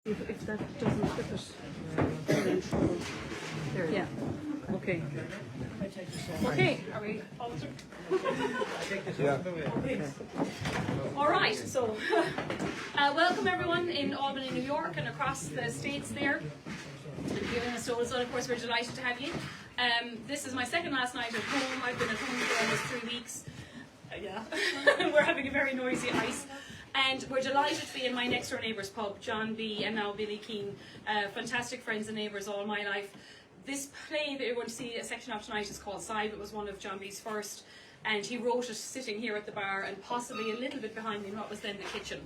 If that doesn't fit it, we're in trouble. There. Yeah. Okay. Okay. Are we altered? Yeah. Okay. All right. So, welcome everyone in Albany, New York, and across the states there. Here in Listowel, so of course we're delighted to have you. This is my second last night at home. I've been at home for almost 3 weeks. Yeah. We're having a very noisy ice. And we're delighted to be in my next door neighbour's pub, John B. and now Billy Keane. Fantastic friends and neighbours all my life. This play that you're going to see a section of tonight is called Sive. It was one of John B.'s first, and he wrote it sitting here at the bar and possibly a little bit behind me in what was then the kitchen.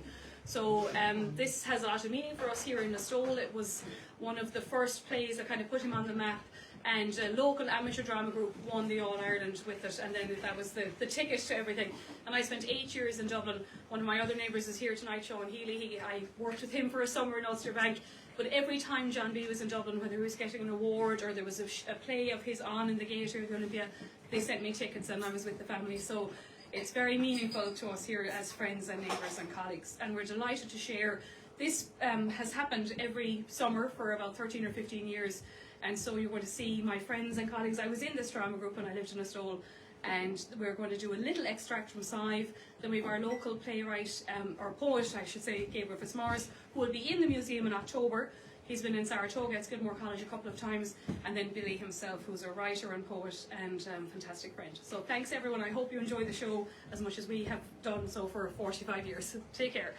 So this has a lot of meaning for us here in Listowel. It was one of the first plays that kind of put him on the map, and a local amateur drama group won the All-Ireland with it, and then that was the ticket to everything. And I spent 8 years in Dublin. One of my other neighbours is here tonight, Sean Healy. I worked with him for a summer in Ulster Bank. But every time John B was in Dublin, whether he was getting an award or there was a play of his on in the Gator, the Olympia, they sent me tickets and I was with the family. So it's very meaningful to us here as friends and neighbours and colleagues. And we're delighted to share. This has happened every summer for about 13 or 15 years. And so you're going to see my friends and colleagues. I was in this drama group when I lived in Listowel, and we're going to do a little extract from Sive. Then we have our local playwright, or poet I should say, Gabriel Fitzmaurice, who will be in the museum in October. He's been in Saratoga at Skidmore College a couple of times. And then Billy himself, who's a writer and poet and fantastic friend. So thanks everyone. I hope you enjoy the show as much as we have done so for 45 years. Take care.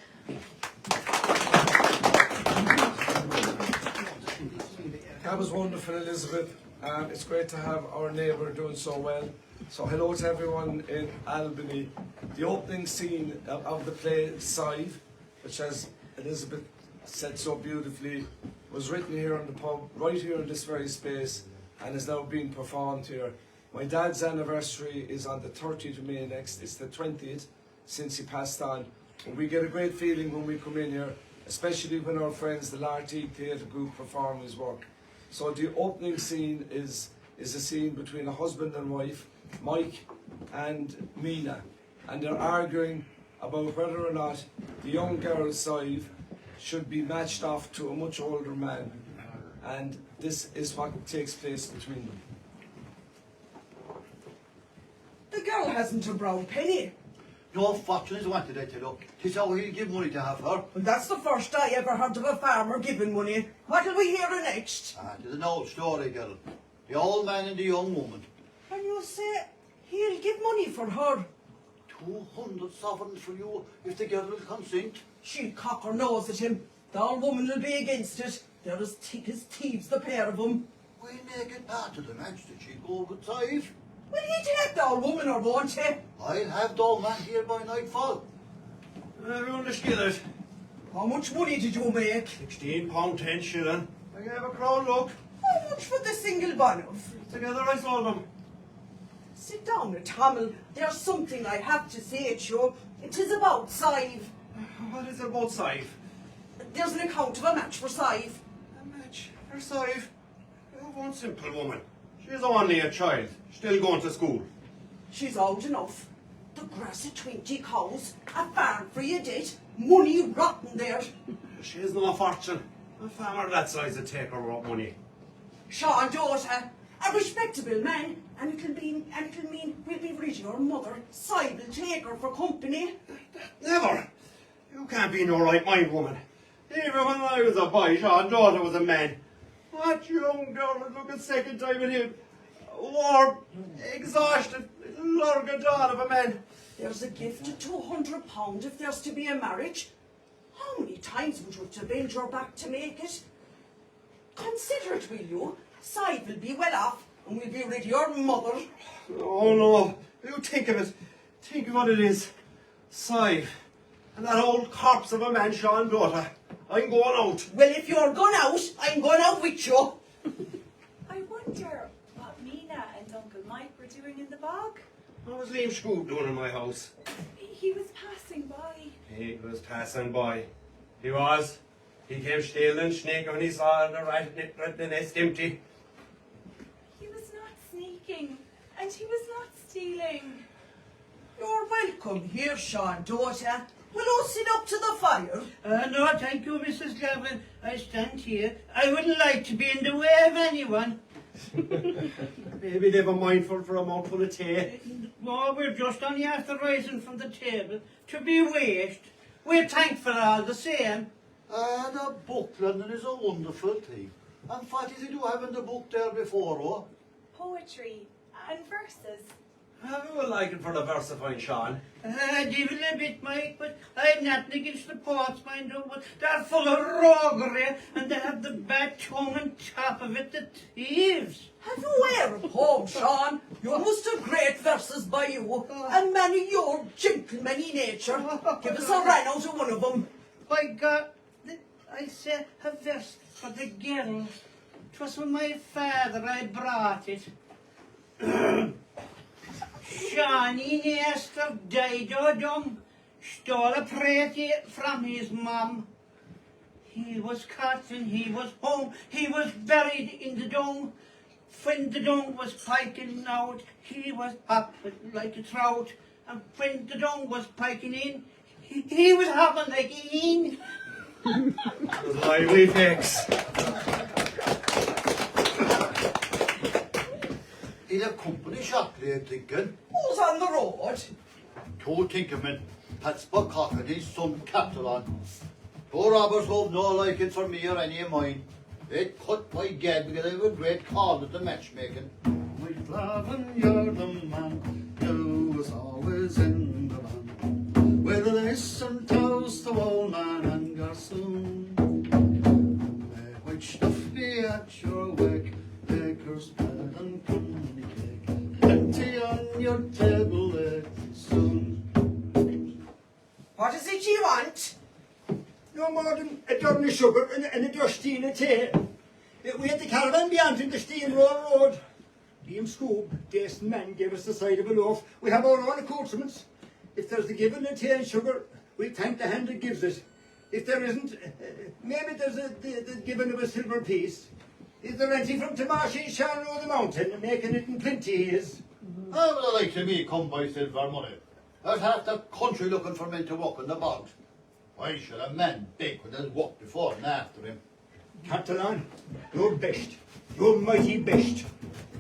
That was wonderful, Elizabeth. It's great to have our neighbour doing so well. So hello to everyone in Albany. The opening scene of the play Sive, which, as Elizabeth said so beautifully, was written here in the pub, right here in this very space, and is now being performed here. My dad's anniversary is on the 30th of May next. It's the 20th since he passed on. And we get a great feeling when we come in here, especially when our friends, the Larty Theatre Group, perform his work. So the opening scene is a scene between a husband and wife, Mike and Mina, and they're arguing about whether or not the young girl Sive should be matched off to a much older man, and this is what takes place between them. The girl hasn't a brown penny. No fortune is wanted, I tell you. 'Tis how he'll give money to have her. Well, that's the first I ever heard of a farmer giving money. What'll we hear next? Tis an old story, girl. The old man and the young woman. And you say he'll give money for her? 200 sovereigns for you if the girl will consent. She'll cock her nose at him. The old woman will be against it. They're as thick as thieves, the pair of them. We naked part of the match that she go with Sive. Will he take the old woman or won't he? I'll have the old man here by nightfall. Everyone to skillet. How much money did you make? £16, 10 shilling. I gave a crowd look. How much for the single bonnet? Together I sold them. Sit down, Tamil. There's something I have to say to you. It is about Sive. What is it about Sive? There's an account of a match for Sive. A match for Sive? You have one simple woman. She's only a child, still going to school. She's old enough. The grass of 20 cows, a farm for your debt, money rotten there. She has no fortune. A farmer that size would take her without money. Sean daughter, a respectable man, and it'll mean we'll be rid of your mother. Sive will take her for company. Never! You can't be no right mind woman. Even when I was a boy, Sean daughter was a man. What young girl would look a second time at him? Warm, exhausted, lurged on of a man. There's a gift of £200 if there's to be a marriage. How many times would you have to bend your back to make it? Consider it, will you? Sive will be well off, and we'll be rid of your mother. Oh no, you think of it. Think of what it is. Sive, and that old corpse of a man, Sean daughter. I'm going out. Well, if you're going out, I'm going out with you. I wonder what Mina and Uncle Mike were doing in the bog. What was Liam Scoop doing in my house? He was passing by. He was passing by. He was. He came stealing, sneaking when he saw the nest empty. He was not sneaking, and he was not stealing. You're welcome here, Sean daughter. Will you sit up to the fire? No, thank you, Mrs. Gavin. I stand here. I wouldn't like to be in the way of anyone. Maybe they were mindful for a mouthful of tea. No, we're just only after rising from the table to be wished. We're thankful all the same. The book, London, is a wonderful thing. And what did you have in the book there before, oh? Poetry and verses. We were liking for the versifying, Sean. Devil a bit, Mike, but I've nothing against the poets, mind you, but they're full of roguery, and they have the bad tongue on top of it, the thieves. Have you ever poem, Sean? You must have great verses by you, and many your gentlemanly nature. Give us a run out of one of them. By God, I say a verse for the girls. 'Twas from my father I brought it. Shawnee Nestor died o' dumb, stole a pretty from his mum. He was caught and he was home, he was buried in the dung. When the dung was piking out, he was hopping like a trout. And when the dung was piking in, he was hopping like a hen. Lively fix. In a company shop, they're thinking. Who's on the road? Two Tinkermen, Pittsburgh Cockney's son Catalan. Two robbers love no liking for me or any of mine. They cut my gad because I have a great call at the matchmaking. My Flavin, you're the man, you was always in the van. With a listen toast to old man and garçon. May which stuff be at your wake, baker's bread and company cake. Plenty on your table soon. What is it you want? No more than a dozen of sugar and a dusty of tea. We had the caravan beyond in the Steenrow Road. Liam Scoob, decent man, gave us the side of a loaf. We have our own accoutrements. If there's the giving of tea and sugar, we thank the hand that gives it. If there isn't, maybe there's the giving of a silver piece. Is there anything from Tamarshi, Shannon, the mountain, making it in plenty he is? How would I like to me come by silver money? There's half the country looking for men to walk in the bogs. Why should a man beg when there's walk before and after him? Catalan, you're best. You're mighty best.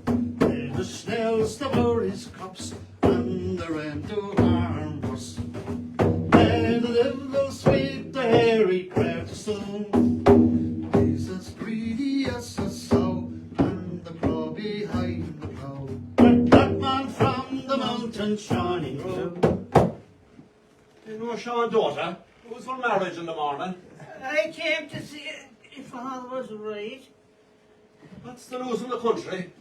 May the snails devour his crops and the rain to harm us. May the devil sweep the hairy crowd soon. He's as greedy as a sow and the crow behind the plough. Let that man from the mountain shining road. You know Sean daughter? It was for marriage in the morning. I came to see if all was right. What's the news in the country?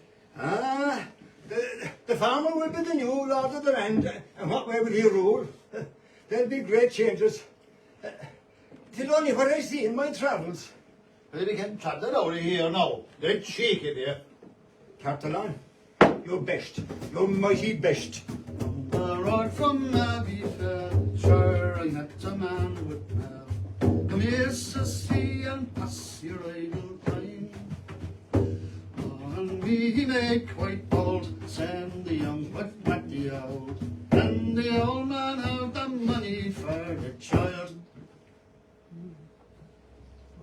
The farmer will be the new lord of the land, and what way will he rule? There'll be great changes. Till only what I see in my travels. Well, we can travel out of here now. They're cheeky there. Catalan, you're best. You're mighty best. The road from Maggie fair, sure I met a man with mail. Come here, sissy, and pass your idle time. And we make quite bold, send the young wife back the old. And the old man have the money for the child.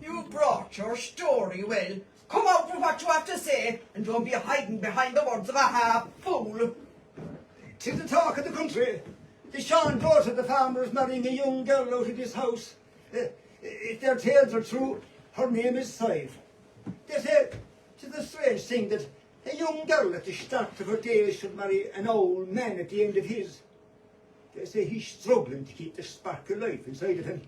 You brought your story well. Come out with what you have to say, and don't be hiding behind the words of a half-fool. 'Tis the talk of the country. The Sean daughter of the farmer is marrying a young girl out of his house. If their tales are true, her name is Sive. They say 'tis a strange thing that a young girl at the start of her days should marry an old man at the end of his. They say he's struggling to keep the spark of life inside of him.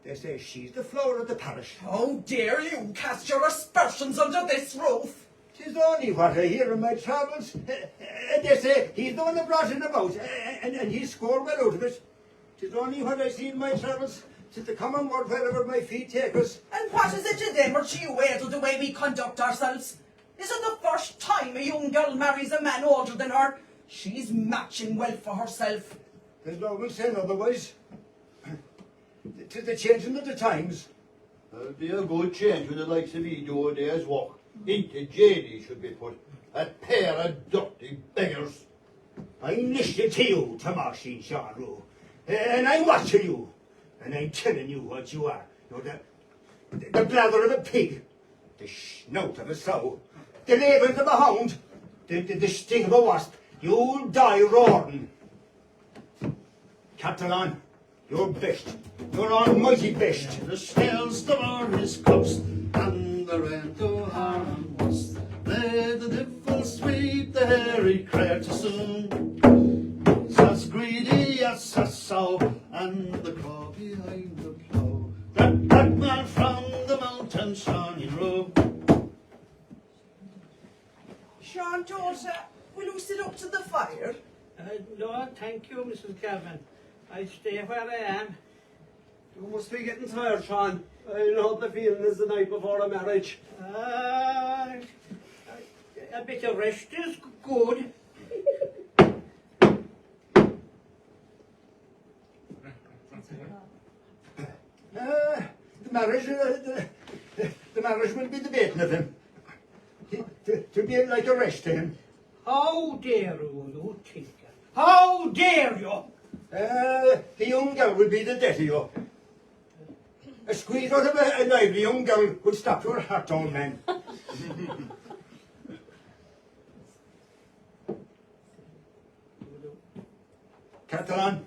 They say she's the flower of the parish. How dare you cast your aspersions under this roof? 'Tis only what I hear in my travels. They say he's the one that brought it about, and he scored well out of it. 'Tis only what I see in my travels. 'Tis the common word wherever my feet take us. And what is it to them or to you, Edel, the way we conduct ourselves? Is it the first time a young girl marries a man older than her? She's matching well for herself. There's no one saying otherwise. 'Tis the changing of the times. There'll be a good change when the likes of me do a day's work. Into jail he should be put. A pair of dirty beggars. I'm listening to you, Tamarshi Sharu, and I'm watching you. And I'm telling you what you are. You're the blather of a pig, the snout of a sow, the ravens of a hound, the sting of a wasp. You'll die roaring. Catalan, you're best. You're almighty best. The snails devour his cups, and the rent to harm was. Let the devil sweep the hairy craic soon. He's as greedy as a sow, and the claw behind the plough. That black man from the mountain shining road. Sean, daughter, will you sit up to the fire? No, thank you, Mrs. Kevin. I stay where I am. You must be getting tired, Sean. I know the feeling is the night before a marriage. A bit of rest is good. The marriage will be the making of him. To be like a rest to him. How dare you, tinker? How dare you? The young girl will be the death of you. A squeeze out of a lively young girl would stop your heart, old man. Catalan,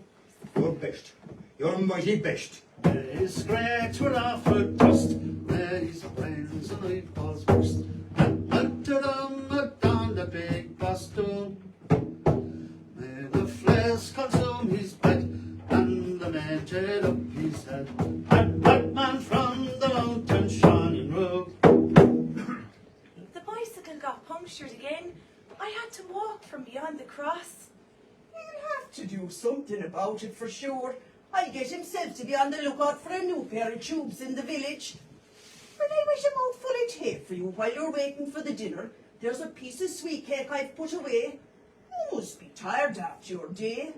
you're best. You're mighty best. His scratch were offered dust, where his friends and I was first. And mounted on the big bastard. May the flesh consume his bed, and the man tear up his head. And that man from the mountain shining road. The bicycle got punctured again. I had to walk from beyond the cross. He'll have to do something about it for sure. I'll get himself to be on the lookout for a new pair of tubes in the village. When I wish him out full of tape for you while you're waiting for the dinner, there's a piece of sweet cake I've put away. You must be tired after your day.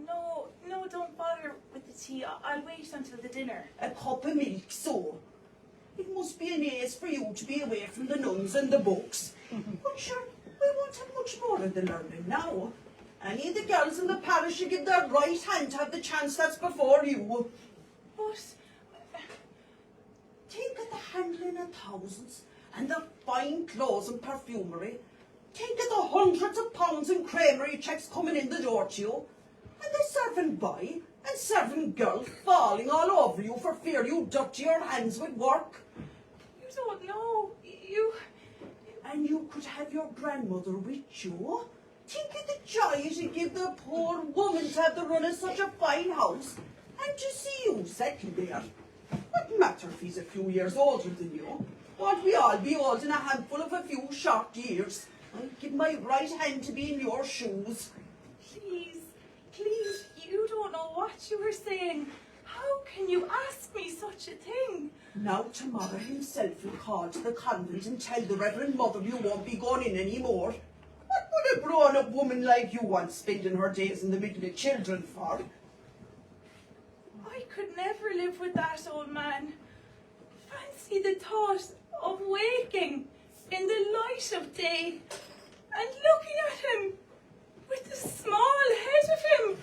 No, don't bother with the tea. I'll wait until the dinner. A cup of milk, so. It must be an ace for you to be away from the nuns and the books. But sure, we won't have much more of the learning now. Any of the girls in the parish should give their right hand to have the chance that's before you. But Think of the handling of thousands and the fine clothes and perfumery. Think of the hundreds of pounds in creamery checks coming in the door to you. And the servant boy and servant girl falling all over you for fear you dirty your hands with work. you don't know. And you could have your grandmother with you. Think of the joy it would give the poor woman to have the run of such a fine house and to see you settled there. What matter if he's a few years older than you? Won't we all be old in a handful of a few short years? I'd give my right hand to be in your shoes. Please, you don't know what you were saying. How can you ask me such a thing? Now tomorrow himself will call to the convent and tell the Reverend Mother you won't be going in any more. What would a grown-up woman like you want spending her days in the middle of children for? I could never live with that old man. Fancy the thought of waking in the light of day and looking at him with the small head of him.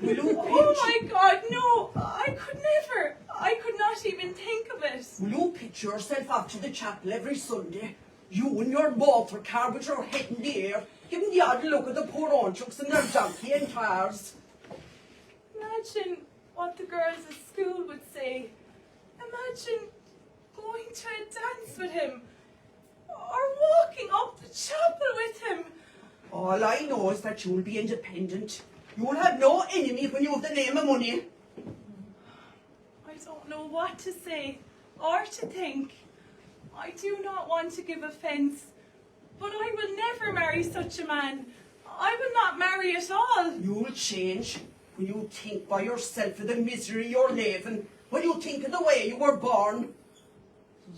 Will you Oh my God, no! I could never. I could not even think of it. Will you pitch yourself up to the chapel every Sunday? You and your motor car with your head in the air, giving the odd look at the poor aunchucks and their donkey and cars. Imagine what the girls at school would say. Imagine going to a dance with him or walking up the chapel with him. All I know is that you'll be independent. You'll have no enemy when you have the name of money. I don't know what to say or to think. I do not want to give offence, but I will never marry such a man. I will not marry at all. You'll change when you think by yourself of the misery you're living, when you think of the way you were born.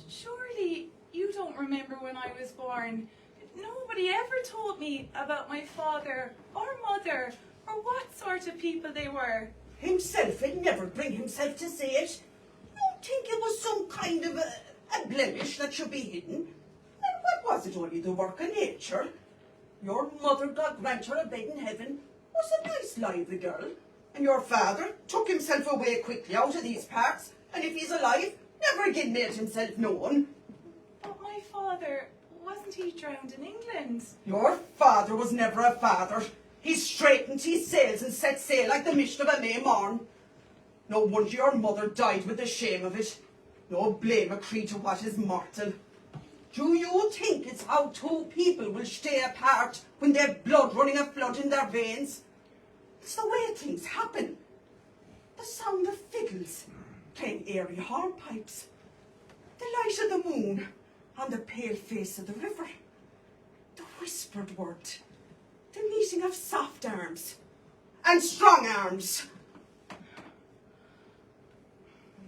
Surely you don't remember when I was born. Nobody ever told me about my father or mother or what sort of people they were. Himself would never bring himself to say it. You think it was some kind of a blemish that should be hidden? And what was it, only the work of nature? Your mother, God grant her a bed in heaven, was a nice lively girl. And your father took himself away quickly out of these parts, and if he's alive, never again made himself known. But my father, wasn't he drowned in England? Your father was never a father. He straightened his sails and set sail like the mist of a May morn. No wonder your mother died with the shame of it. No blame a creature what is mortal. Do you think it's how two people will stay apart when they've blood running a flood in their veins? It's the way things happen. The sound of fiddles, playing airy hornpipes, the light of the moon on the pale face of the river, the whispered word, the meeting of soft arms and strong arms.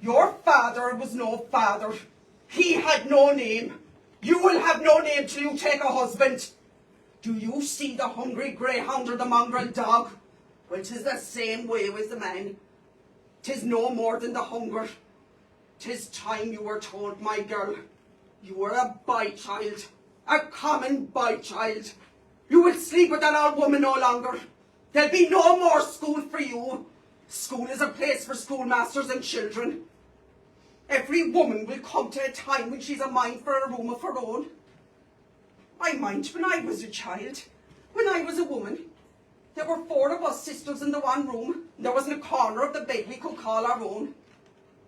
Your father was no father. He had no name. You will have no name till you take a husband. Do you see the hungry greyhound or the mongrel dog? Well, 'tis the same way with the man. 'Tis no more than the hunger. 'Tis time you were told, my girl. You were a boy child, a common boy child. You will sleep with that old woman no longer. There'll be no more school for you. School is a place for schoolmasters and children. Every woman will come to a time when she's a mind for a room of her own. I mind when I was a child, when I was a woman. There were 4 of us sisters in the one room, and there wasn't a corner of the bed we could call our own.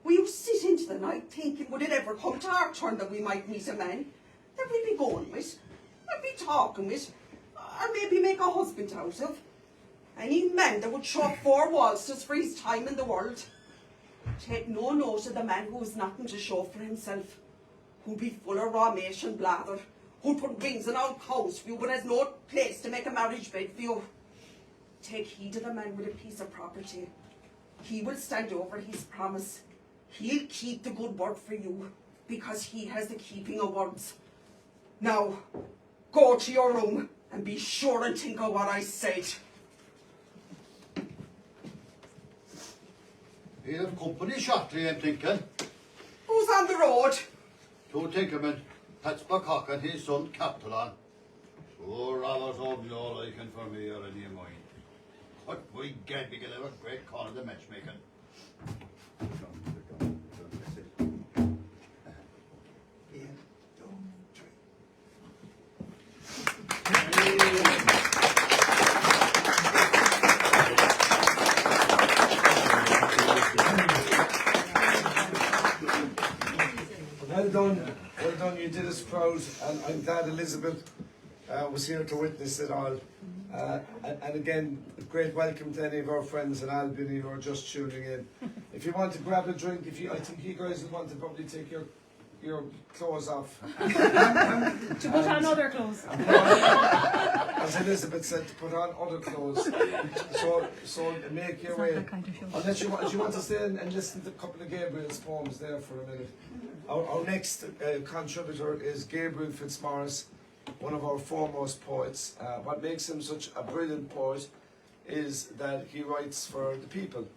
We used to sit into the night thinking, would it ever come to our turn that we might meet a man that we'd be going with, and be talking with, or maybe make a husband out of. Any man that would show up 4 walls just for his time in the world. Take no note of the man who has nothing to show for himself, who'd be full of raw mash and blather, who'd put rings on old cows for you but has no place to make a marriage bed for you. Take heed of the man with a piece of property. He will stand over his promise. He'll keep the good word for you because he has the keeping of words. Now, go to your room and be sure and think of what I said. We have company shortly, I'm thinking. Who's on the road? 2 Tinkermen, Fitzmaurice and his son Captain. Oh, Robert's of no liking for me or any of mine. What we get, we can have a great call of the matchmaking. Well done, you did us proud, and I'm glad Elizabeth was here to witness it all. And again, a great welcome to any of our friends in Albany who are just tuning in. If you want to grab a drink, I think you guys will want to probably take your clothes off. To put on other clothes. As Elizabeth said, to put on other clothes. So make your way. Unless you want to stay and listen to a couple of Gabriel's poems there for a minute. Our next contributor is Gabriel Fitzmaurice, one of our foremost poets. What makes him such a brilliant poet is that he writes for the people.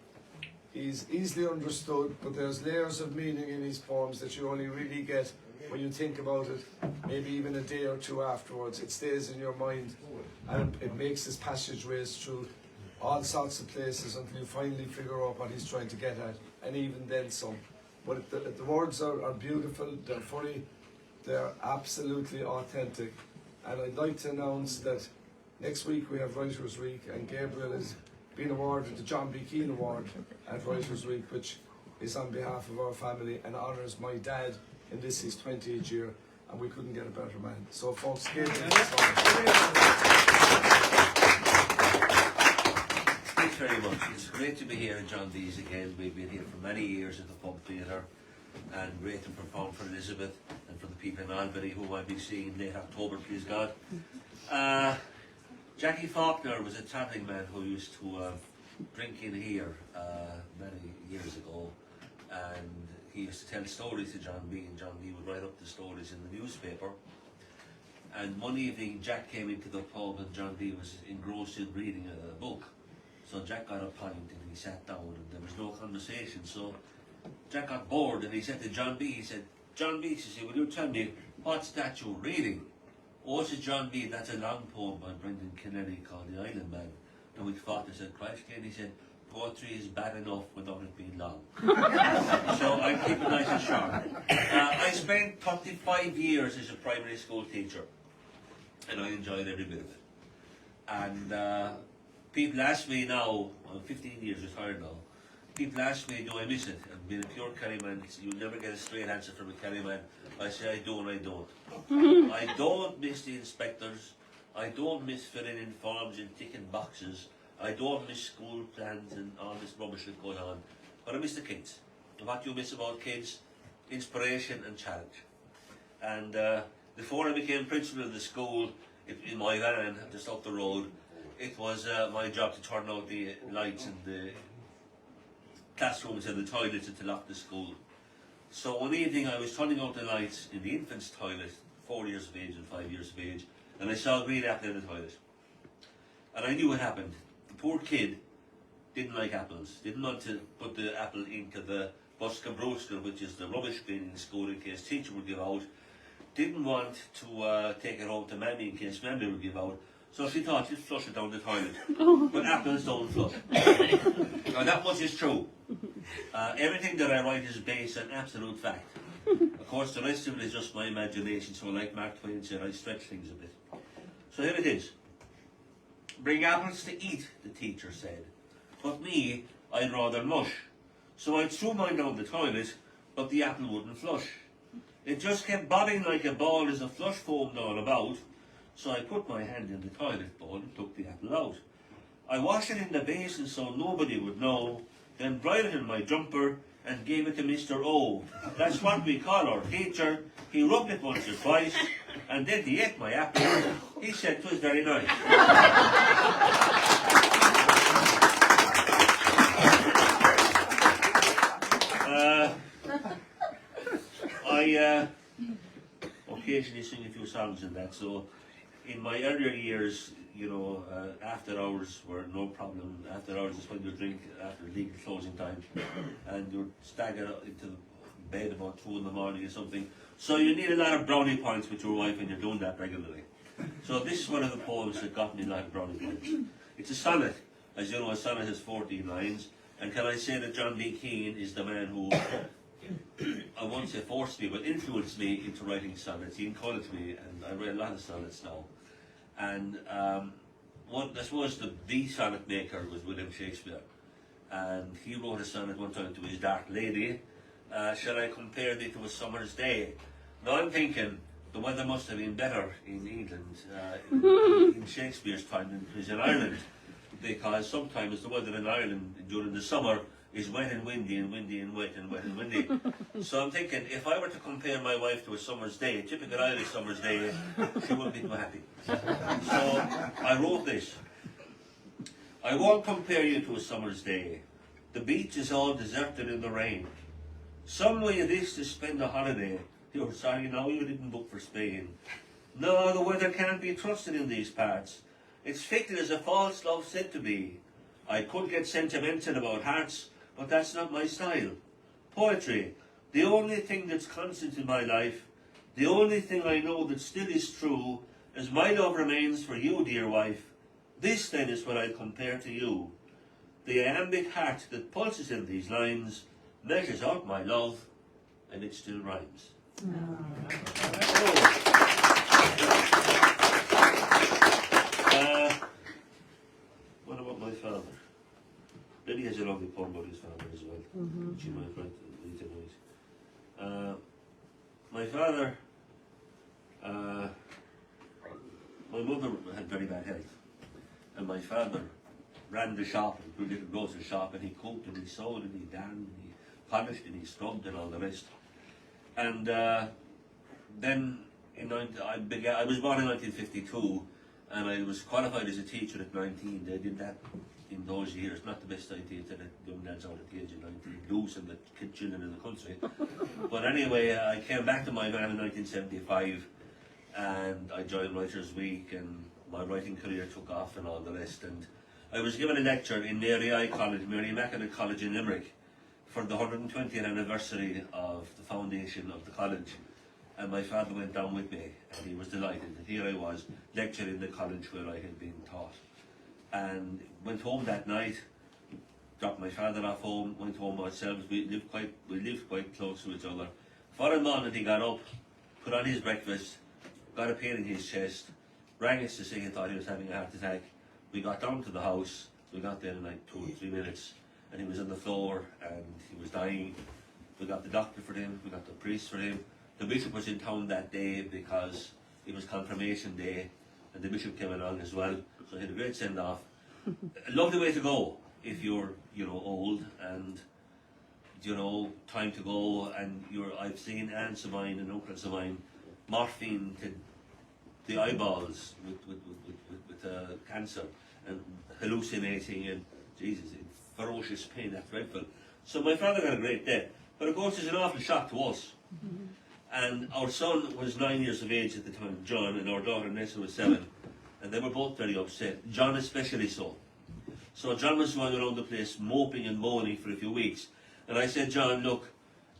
He's easily understood, but there's layers of meaning in his poems that you only really get when you think about it, maybe even a day or 2 afterwards. It stays in your mind, and it makes his passageways through all sorts of places until you finally figure out what he's trying to get at, and even then some. But the words are beautiful, they're funny, they're absolutely authentic. And I'd like to announce that next week we have Writers' Week, and Gabriel has been awarded the John B. Keane Award at Writers' Week, which is on behalf of our family and honours my dad in this his 20th year, and we couldn't get a better man. So folks, Gabriel, thanks very much. It's great to be here in John Dee's again. We've been here for many years at the Pub Theatre, and great to perform for Elizabeth and for the people in Albany who I'll be seeing late October, please God. Jackie Faulkner was a travelling man who used to drink in here many years ago, and he used to tell stories to John B, and John B would write up the stories in the newspaper. And one evening Jack came into the pub and John B was engrossed in reading a book. So Jack got a pint and he sat down and there was no conversation. So Jack got bored and he said to John B, he said, John B, he said, will you tell me what's that you're reading? Oh, said John B, that's a long poem by Brendan Kennedy called The Island Man. And we thought, I said, Christ, and he said, poetry is bad enough without it being long. So I keep it nice and short. I spent 35 years as a primary school teacher, and I enjoyed every bit of it. And people ask me now, I'm 15 years retired now, people ask me, do I miss it? And being a pure Kerry man, you'll never get a straight answer from a Kerry man. I say I do and I don't. I don't miss the inspectors. I don't miss filling in forms and ticking boxes. I don't miss school plans and all this rubbish that goes on. But I miss the kids. And what you miss about kids? Inspiration and challenge. And before I became principal of the school, in my van just up the road, it was my job to turn out the lights in the classrooms and the toilets and to lock the school. So one evening I was turning out the lights in the infant's toilet, 4 years of age and 5 years of age, and I saw a green apple in the toilet. And I knew what happened. The poor kid didn't like apples, didn't want to put the apple into the buska brewster, which is the rubbish bin in school in case teacher would give out, didn't want to take it home to Mammy in case Mammy would give out. So she thought she'd flush it down the toilet. But apples don't flush. Now that much is true. Everything that I write is based on absolute fact. Of course, the rest of it is just my imagination, so like Mark Twain said, I stretch things a bit. So here it is. Bring apples to eat, the teacher said. But me, I'd rather mush. So I threw mine down the toilet, but the apple wouldn't flush. It just kept bobbing like a ball as the flush foamed all about. So I put my hand in the toilet bowl and took the apple out. I washed it in the basin so nobody would know, then dried it in my jumper and gave it to Mr. O. That's what we call our teacher. He rubbed it once or twice, and then he ate my apple. He said it was very nice. I occasionally sing a few songs in that, so in my earlier years, you know, after hours were no problem. After hours is when you drink after legal closing time, and you're staggered into bed about 2 in the morning or something. So you need a lot of brownie points with your wife, and you're doing that regularly. So this is one of the poems that got me a lot of brownie points. It's a sonnet. As you know, a sonnet has 14 lines. And can I say that John B. Keane is the man who, I won't say forced me, but influenced me into writing sonnets. He encouraged me, and I write a lot of sonnets now. And I suppose the sonnet maker was William Shakespeare. And he wrote a sonnet one time to his dark lady, shall I compare thee to a summer's day? Now I'm thinking the weather must have been better in England in Shakespeare's time than it was in Ireland, because sometimes the weather in Ireland during the summer is wet and windy and windy and wet and wet and windy. So I'm thinking, if I were to compare my wife to a summer's day, a typical Irish summer's day, she wouldn't be too happy. So I wrote this. I won't compare you to a summer's day. The beach is all deserted in the rain. Some way this to spend a holiday. You're sorry now you didn't book for Spain. No, the weather can't be trusted in these parts. It's fickle as a false love said to be. I could get sentimental about hearts, but that's not my style. Poetry, the only thing that's constant in my life, the only thing I know that still is true, as my love remains for you, dear wife. This then is what I'll compare to you. The iambic heart that pulses in these lines measures out my love, and it still rhymes. What about my father? Lily has a lovely poem about his father as well, which you might write tonight. My father, my mother had very bad health, and my father ran the shop, a little grocery shop, and he cooked and he sewed and he darned and he polished and he scrubbed and all the rest. And then I was born in 1952, and I was qualified as a teacher at 19. They did that in those years. Not the best idea to let young lads out at the age of 19, losing the children in the country. But anyway, I came back to my van in 1975, and I joined Writers' Week, and my writing career took off and all the rest. And I was given a lecture in Mary McConnell College in Limerick for the 120th anniversary of the foundation of the college. And my father went down with me, and he was delighted. And here I was, lecturing in the college where I had been taught. And went home that night, dropped my father off home, went home ourselves. We lived quite close to each other. Following morning he got up, put on his breakfast, got a pain in his chest, rang us to say he thought he was having a heart attack. We got down to the house, we got there in like 2 or 3 minutes, and he was on the floor and he was dying. We got the doctor for him, we got the priest for him. The bishop was in town that day because it was confirmation day, and the bishop came along as well, so he had a great send-off. A lovely way to go if you're, old and, time to go, and I've seen aunts of mine and uncles of mine morphine to the eyeballs with cancer and hallucinating and, Jesus, ferocious pain, that's dreadful. So my father got a great death, but of course it's an awful shock to us. And our son was 9 years of age at the time, John, and our daughter Nessa was 7, and they were both very upset, John especially so. So John was going around the place moping and moaning for a few weeks, and I said, John, look,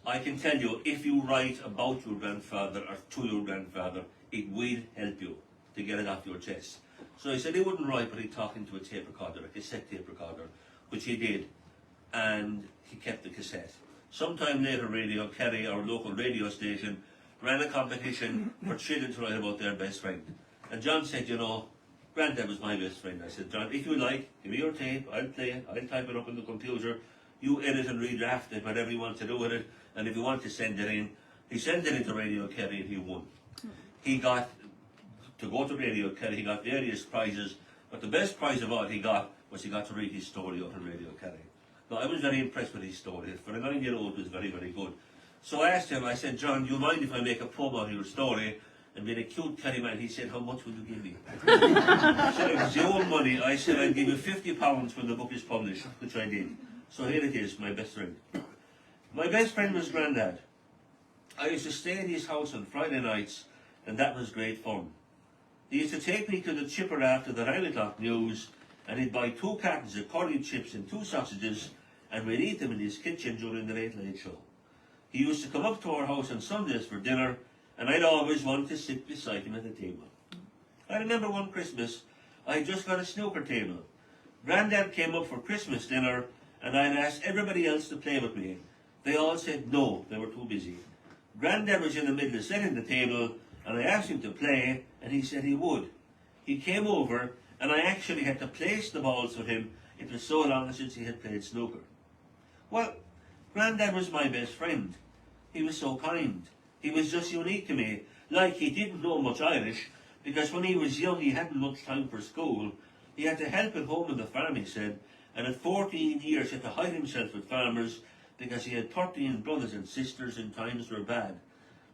I can tell you, if you write about your grandfather or to your grandfather, it will help you to get it off your chest. So he said he wouldn't write, but he'd talk into a tape recorder, a cassette tape recorder, which he did, and he kept the cassette. Sometime later, Radio Kerry, our local radio station, ran a competition for children to write about their best friend. And John said, Granddad was my best friend. I said, John, if you like, give me your tape, I'll play it, I'll type it up on the computer, you edit and redraft it, whatever you want to do with it, and if you want to send it in, he sent it into Radio Kerry and he won. He got to go to Radio Kerry, he got various prizes, but the best prize of all he got was he got to read his story out on Radio Kerry. Now, I was very impressed with his story. For a 9-year-old, it was very, very good. So I asked him, I said, John, do you mind if I make a poem out of your story? And being a cute Kerry man, he said, how much will you give me? I said, it was your own money. I said, I'll give you £50 when the book is published, which I did. So here it is, my best friend. My best friend was Grandad. I used to stay in his house on Friday nights, and that was great fun. He used to take me to the chipper after the 9 o'clock news, and he'd buy 2 cartons of curry chips and 2 sausages, and we'd eat them in his kitchen during the late show. He used to come up to our house on Sundays for dinner, and I'd always want to sit beside him at the table. I remember one Christmas, I had just got a snooker table. Grandad came up for Christmas dinner, and I'd asked everybody else to play with me. They all said no, they were too busy. Grandad was in the middle of setting the table, and I asked him to play, and he said he would. He came over, and I actually had to place the balls for him. It was so long since he had played snooker. Well, Grandad was my best friend. He was so kind. He was just unique to me. Like, he didn't know much Irish, because when he was young he hadn't much time for school. He had to help at home on the farm, he said, and at 14 years he had to hide himself with farmers because he had 13 brothers and sisters and times were bad.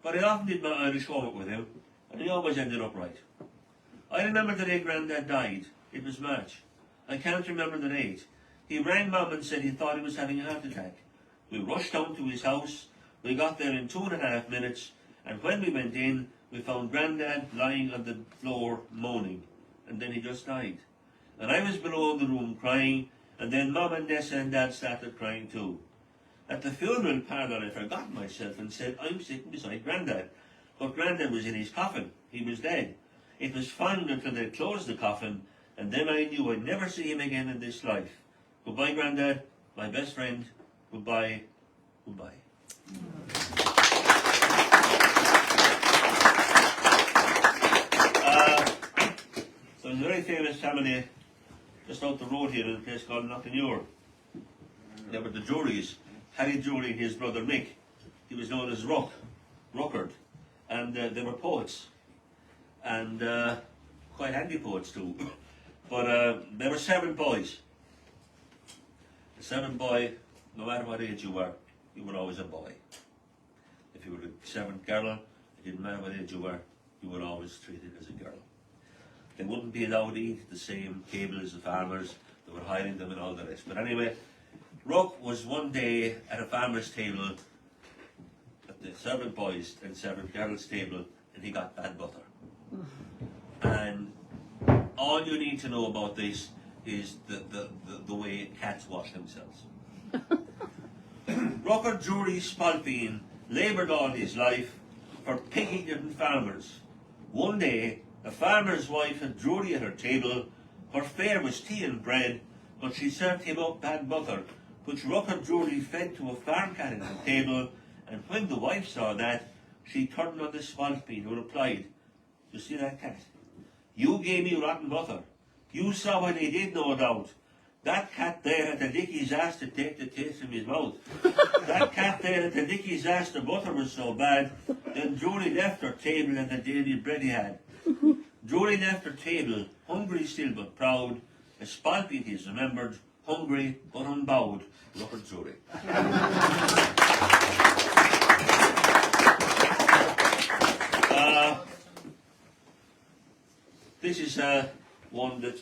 But I often did my Irish homework with him, and he always ended up right. I remember the day Grandad died. It was March. I can't remember the date. He rang Mum and said he thought he was having a heart attack. We rushed down to his house. We got there in 2.5 minutes, and when we went in, we found Grandad lying on the floor moaning, and then he just died. And I was below in the room crying, and then Mum and Nessa and Dad started crying too. At the funeral parlour I forgot myself and said, I'm sitting beside Grandad. But Grandad was in his coffin. He was dead. It was fine until they closed the coffin, and then I knew I'd never see him again in this life. Goodbye, Grandad, my best friend. Goodbye. Goodbye. So there's a very famous family just out the road here in a place called Knockingure. They were the Juries. Harry Jury and his brother Mick. He was known as Ruckard. And they were poets. And quite handy poets too. But there were 7 boys. The 7th boy, no matter what age you were always a boy. If you were the 7th girl, it didn't matter what age you were always treated as a girl. They wouldn't be allowed to eat the same table as the farmers. They were hiding them and all the rest. But anyway, Ruck was one day at a farmer's table, at the 7 boys and 7 girls' table, and he got bad butter. And all you need to know about this is the way cats wash themselves. Ruckard Jury Spalpeen laboured all his life for pig-eating farmers. One day, a farmer's wife had Drury at her table. Her fare was tea and bread, but she served him up bad butter, which Rucker Drury fed to a farm cat at the table, and when the wife saw that, she turned on the spalpeen who replied, "You see that cat? You gave me rotten butter. You saw what he did, no doubt. That cat there had to lick his ass to take the taste from his mouth. That cat there had to lick his ass, the butter was so bad. Then Drury left her table and the daily bread he had. Drury left her table, hungry still but proud. A spalpeen he is remembered, hungry but unbowed. Rucker Drury." This is one that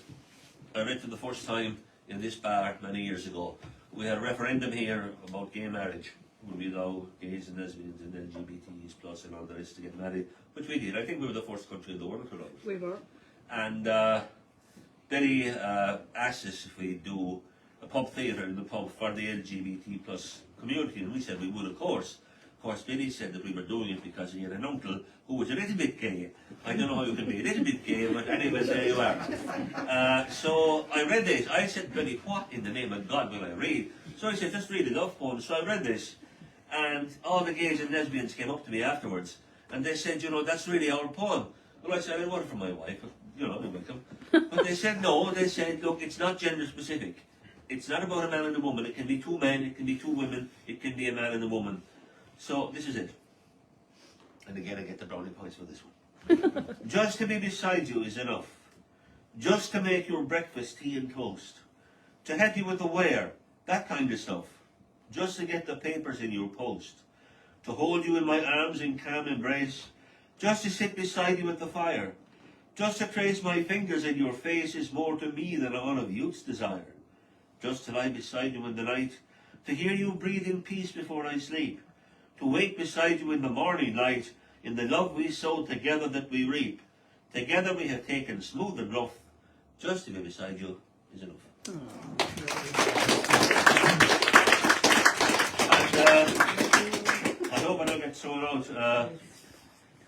I read for the first time in this bar many years ago. We had a referendum here about gay marriage. Would we allow gays and lesbians and LGBTs plus and all the rest to get married? Which we did. I think we were the first country in the world to allow it. We were. And then he asked us if we'd do a pub theatre in the pub for the LGBT plus community, and we said we would, of course. Of course, Billy said that we were doing it because he had an uncle who was a little bit gay. I don't know how you can be a little bit gay, but anyway, there you are. So I read this. I said, "Billy, what in the name of God will I read?" So he said, "Just read a love poem." So I read this, and all the gays and lesbians came up to me afterwards, and they said, "You know, that's really our poem." Well, I said, "I wrote it for my wife, but, you know, you're welcome." But they said, no, they said, "Look, it's not gender specific. It's not about a man and a woman. It can be two men, it can be two women, it can be a man and a woman." So this is it. And again, I get the brownie points for this one. "Just to be beside you is enough. Just to make your breakfast tea and toast. To help you with the wear, that kind of stuff. Just to get the papers in your post. To hold you in my arms in calm embrace. Just to sit beside you at the fire. Just to trace my fingers in your face is more to me than all of youth's desire. Just to lie beside you in the night. To hear you breathe in peace before I sleep. To wake beside you in the morning light, in the love we sowed together that we reap. Together we have taken smooth and rough. Just to be beside you is enough." And I hope I don't get thrown out.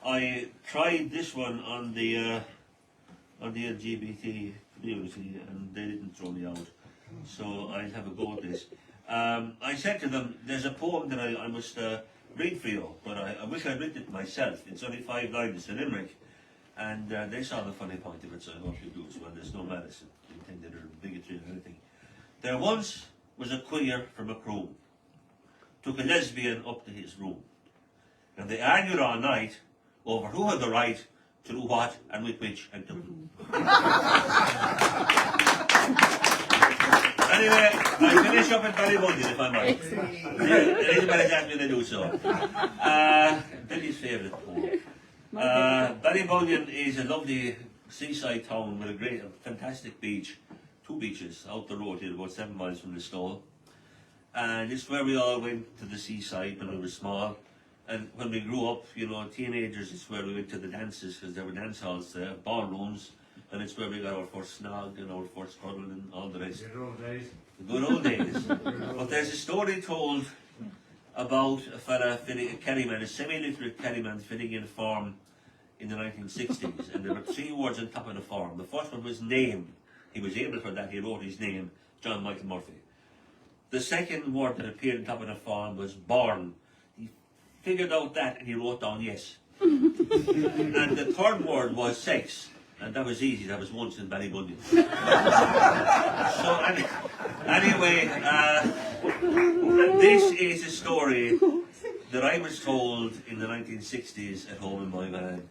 I tried this one on the LGBT community, and they didn't throw me out. So I'll have a go at this. I said to them, "There's a poem that I must read for you, but I wish I'd written it myself. It's only 5 lines, it's a limerick." And they saw the funny point of it, so I thought you'd do as well. There's no malice intended or bigotry or anything. "There once was a queer from a Macroom, took a lesbian up to his room, and they argued all night over who had the right to do what and with which and to whom." Anyway, I finish up at Ballybunion if I might. Anybody's asked me to do so. Billy's favourite poem. Ballybunion is a lovely seaside town with a fantastic beach. 2 beaches out the road here, about 7 miles from Listowel. And it's where we all went to the seaside when we were small. And when we grew up, you know, teenagers, it's where we went to the dances, because there were dance halls there, ballrooms. And it's where we got our first snog and our first cuddle and all the rest. Good old days. The good old days. But there's a story told about a fella, a Kerryman, a semi-literate Kerryman filling in a form in the 1960s. And there were 3 words on top of the form. The first one was name. He was able for that, he wrote his name, John Michael Murphy. The second word that appeared on top of the form was born. He figured out that and he wrote down yes. And the third word was sex. And that was easy, that was once in Ballybunion. So anyway, this is a story that I was told in the 1960s at home in my van.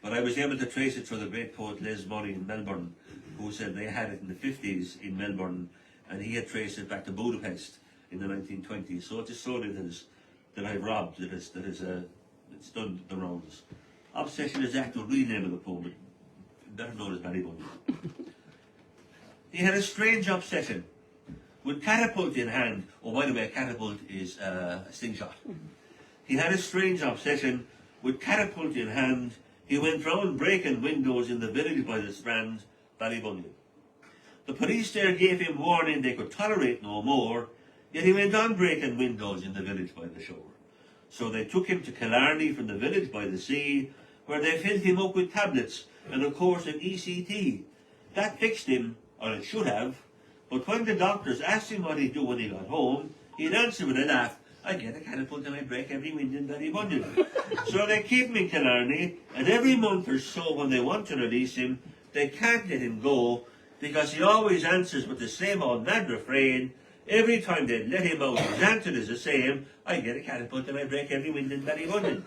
But I was able to trace it through the great poet Les Murray in Melbourne, who said they had it in the 50s in Melbourne, and he had traced it back to Budapest in the 1920s. So it's a story that I've robbed, it's done the rounds. Obsession is the actual real name of the poem, better known as Ballybunion. He had a strange obsession. With catapult in hand, oh by the way, a catapult is a slingshot. He had a strange obsession. With catapult in hand, he went round breaking windows in the village by the strand, Ballybunion. The police there gave him warning they could tolerate no more, yet he went on breaking windows in the village by the shore. So they took him to Killarney from the village by the sea, where they filled him up with tablets and of course an ECT. That fixed him, or it should have, But when the doctors asked him what he'd do when he got home, he'd answer with a laugh, I get a catapult and I break every wind in Ballybunion. So they keep him in Killarney, and every month or so when they want to release him, they can't let him go, because he always answers with the same old mad refrain. Every time they let him out, his answer is the same, I get a catapult and I break every wind in Ballybunion.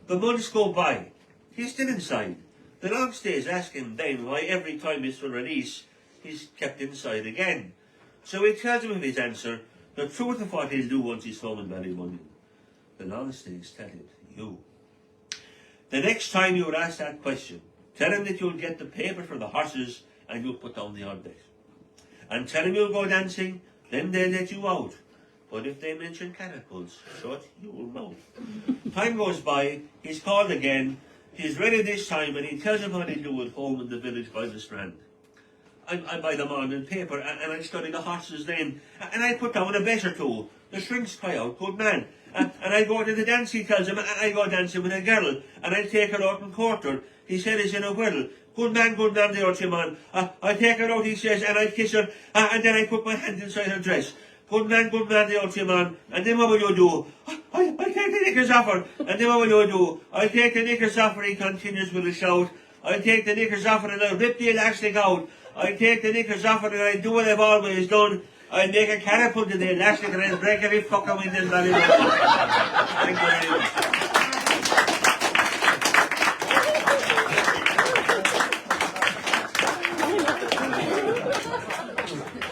The months go by. He's still inside. The long stays ask him then why every time he's for release, he's kept inside again. So he tells him in his answer the truth of what he'll do once he's home in Ballybunion. The long stays tell it, you. The next time you're asked that question, tell him that you'll get the paper for the horses and you'll put down the odd bet. And tell him you'll go dancing, then they'll let you out. But if they mention catapults, shut your mouth. Time goes by, he's called again, he's ready this time, and he tells him what he'll do at home in the village by the Strand. I buy the morning paper and I study the horses then, and I put down a bet or two. The shrinks cry out, good man. And I go to the dance, he tells him, and I go dancing with a girl, and I take her out and court her. He said it's in a whirl. Good man, the old man. I take her out, he says, and I kiss her, and then I put my hand inside her dress. Good man, the old man. And then what will you do? I take the knickers off her. And then what will you do? I take the knickers off her, he continues with a shout. I take the knickers off her and I rip the elastic out. I take the knickers off her and I do what I've always done. I make a catapult to the elastic and I break every fucking wind in Ballybunion. Thank you very much.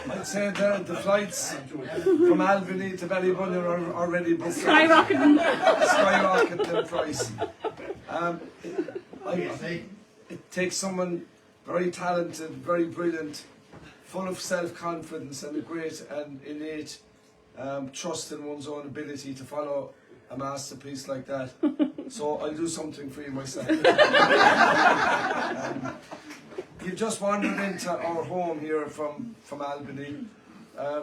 I'd say the flights from Albany to Ballybunion are already booked. Skyrocketing. Skyrocketing in price. It takes someone very talented, very brilliant, full of self-confidence and a great and innate trust in one's own ability to follow a masterpiece like that. So I'll do something for you myself. You've just wandered into our home here from Albany.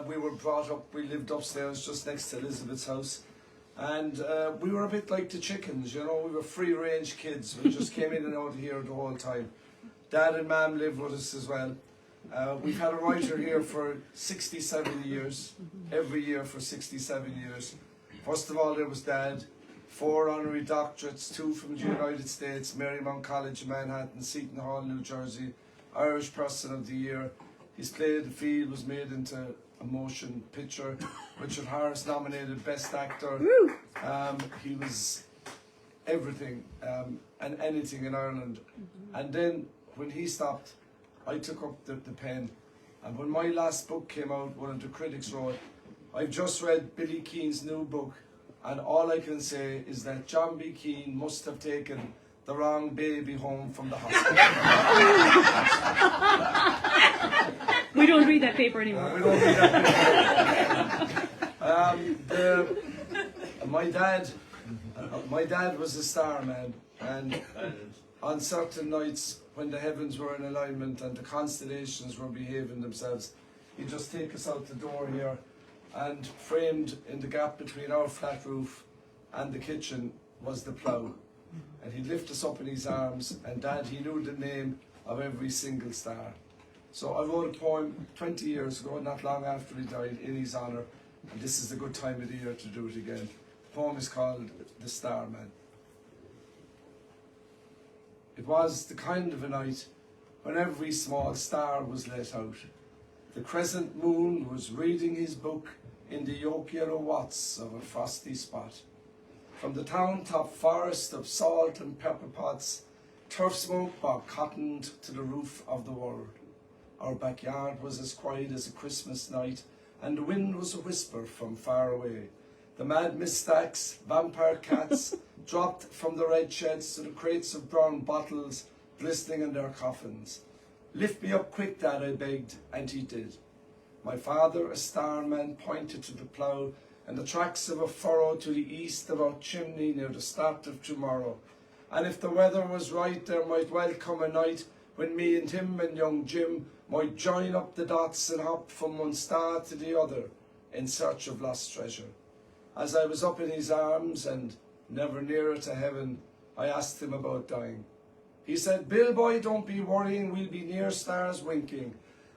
We were brought up, we lived upstairs just next to Elizabeth's house. And we were a bit like the chickens, you know, we were free-range kids. We just came in and out of here the whole time. Dad and Mum lived with us as well. We've had a writer here for 67 years, every year for 67 years. First of all, there was Dad, 4 honorary doctorates, 2 from the United States, Marymount College in Manhattan, Seton Hall, New Jersey, Irish Person of the Year. His play The Field was made into a motion picture. Richard Harris nominated Best Actor. He was everything and anything in Ireland. And then when he stopped, I took up the pen. And when my last book came out, one of the critics wrote, I've just read Billy Keane's new book, and all I can say is that John B. Keane must have taken the wrong baby home from the hospital. We don't read that paper anymore. We don't read that paper. My dad was a star man, and on certain nights when the heavens were in alignment and the constellations were behaving themselves, he'd just take us out the door here, and framed in the gap between our flat roof and the kitchen was the plough. And he'd lift us up in his arms, and Dad, he knew the name of every single star. So I wrote a poem 20 years ago, not long after he died, in his honour, and this is a good time of the year to do it again. The poem is called The Starman. It was the kind of a night when every small star was let out. The crescent moon was reading his book in the yolk-yellow watts of a frosty spot. From the town-top forest of salt and pepper pots, turf smoke brought cotton to the roof of the world. Our backyard was as quiet as a Christmas night, and the wind was a whisper from far away. The mad mist stacks, vampire cats, dropped from the red sheds to the crates of brown bottles glistening in their coffins. Lift me up quick, Dad, I begged, and he did. My father, a starman, pointed to the plough and the tracks of a furrow to the east of our chimney near the start of tomorrow. And if the weather was right, there might well come a night when me and him and young Jim might join up the dots and hop from one star to the other in search of lost treasure. As I was up in his arms and never nearer to heaven, I asked him about dying. He said, Bill boy, don't be worrying, we'll be near stars winking.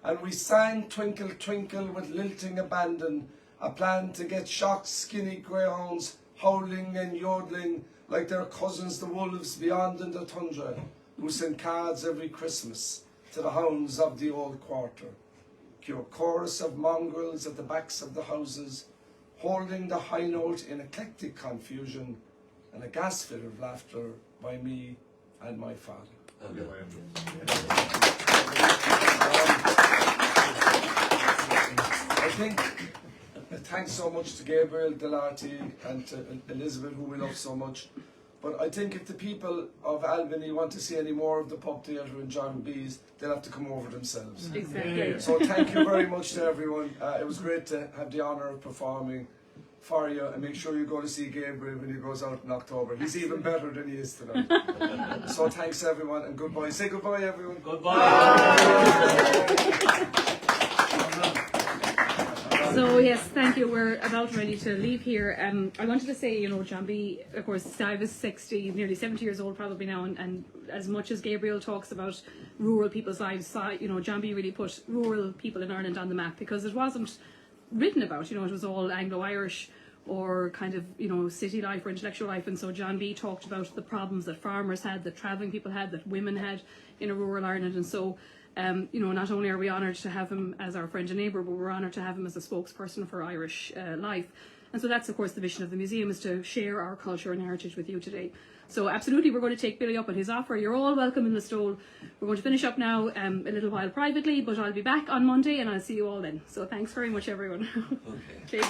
and we sang Twinkle Twinkle with lilting abandon, a plan to get shocked skinny greyhounds howling and yodeling like their cousins the wolves beyond in the tundra, who send cards every Christmas to the hounds of the old quarter. Cue a chorus of mongrels at the backs of the houses, holding the high note in eclectic confusion, and a gas fit of laughter by me and my father. I think thanks so much to Gabriel, Delati and to Elizabeth, who we love so much. But I think if the people of Albany want to see any more of the pub theatre and John B's, they'll have to come over themselves. Exactly. So thank you very much to everyone. It was great to have the honour of performing for you, and make sure you go to see Gabriel when he goes out in October. He's even better than he is tonight. So thanks everyone, and goodbye. Say goodbye everyone. So yes, thank you. We're about ready to leave here. I wanted to say, John B, of course, Sive is 60, nearly 70 years old probably now, and as much as Gabriel talks about rural people's lives, John B really put rural people in Ireland on the map, because it wasn't written about, it was all Anglo-Irish or kind of, city life or intellectual life, and so John B talked about the problems that farmers had, that travelling people had, that women had in a rural Ireland, and so not only are we honoured to have him as our friend and neighbour, but we're honoured to have him as a spokesperson for Irish life. And so that's, of course, the mission of the museum, is to share our culture and heritage with you today. So absolutely, we're going to take Billy up on his offer. You're all welcome in Listowel. We're going to finish up now a little while privately, but I'll be back on Monday and I'll see you all then. So thanks very much, everyone. Okay.